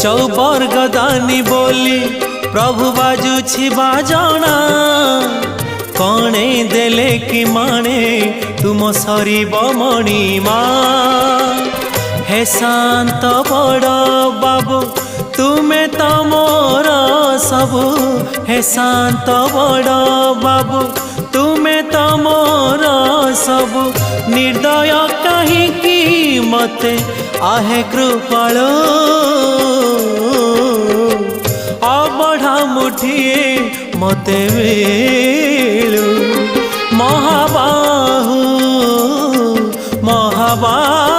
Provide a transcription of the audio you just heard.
चौबर्ग दानी बोली प्रभु बाजुछि बाजना कणे देले कि माणे तुम सरीब मणिमा हे शांत बड़ बाबू तुमे तो मोर सबु हे शांत बड़ बाबू तुमे तो मोर सबु निर्दय कहीं मते आहे कृपाल अबढ़ा मुठिए मते मिलू महाबाहु महाबाहु